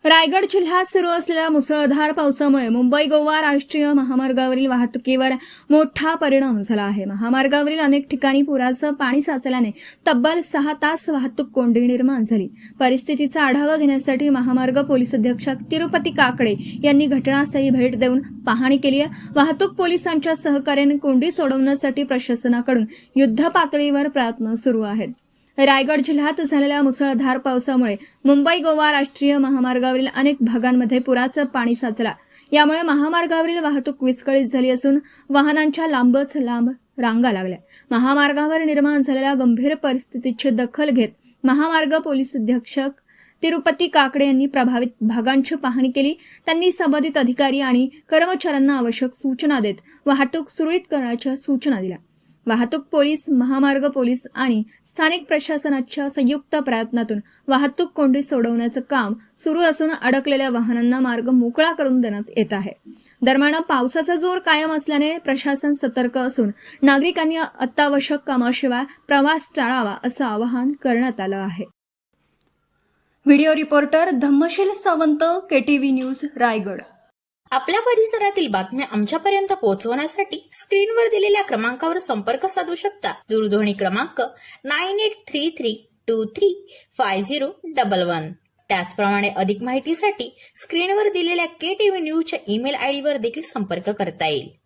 रायगड जिल्ह्यात सुरू असलेल्या मुसळधार पावसामुळे मुंबई गोवा राष्ट्रीय महामार्गावरील वाहतुकीवर मोठा परिणाम झाला आहे। महामार्गावरील अनेक ठिकाणी पुराचं पाणी साचल्याने तब्बल 6 तास वाहतूक कोंडी निर्माण झाली। परिस्थितीचा आढावा घेण्यासाठी महामार्ग पोलीस अधीक्षक तिरुपती काकडे यांनी घटनास्थळी भेट देऊन पाहणी केली आहे। वाहतूक पोलिसांच्या सहकार्याने कोंडी सोडवण्यासाठी प्रशासनाकडून युद्ध पातळीवर प्रयत्न सुरू आहेत। रायगड जिल्ह्यात झालेल्या मुसळधार पावसामुळे मुंबई गोवा राष्ट्रीय महामार्गावरील अनेक भागांमध्ये पुराचं पाणी साचलं। यामुळे महामार्गावरील वाहतूक विस्कळीत झाली असून वाहनांच्या लांबच लांब रांगा लागल्या। महामार्गावर निर्माण झालेल्या गंभीर परिस्थितीची दखल घेत महामार्ग पोलीस अधीक्षक तिरुपती काकडे यांनी प्रभावित भागांची पाहणी केली। त्यांनी संबंधित अधिकारी आणि कर्मचाऱ्यांना आवश्यक सूचना देत वाहतूक सुरळीत करण्याच्या सूचना दिल्या। वाहतूक पोलीस, महामार्ग पोलीस आणि स्थानिक प्रशासनाच्या संयुक्त प्रयत्नातून वाहतूक कोंडी सोडवण्याचं काम सुरू असून अडकलेल्या वाहनांना मार्ग मोकळा करून देण्यात येत आहे। दरम्यान पावसाचा जोर कायम असल्याने प्रशासन सतर्क असून नागरिकांनी अत्यावश्यक कामाशिवाय प्रवास टाळावा असं आवाहन करण्यात आलं आहे। Video reporter Dhammasheel Sawant, KTV news, Raigad. आपल्या परिसरातील बातम्या आमच्यापर्यंत पोहोचवण्यासाठी स्क्रीनवर दिलेल्या क्रमांकावर संपर्क साधू शकता। दूरध्वनी क्रमांक 9833235011। त्याचप्रमाणे अधिक माहितीसाठी स्क्रीनवर दिलेल्या KTV न्यूजच्या ईमेल आयडी वर देखील संपर्क करता येईल।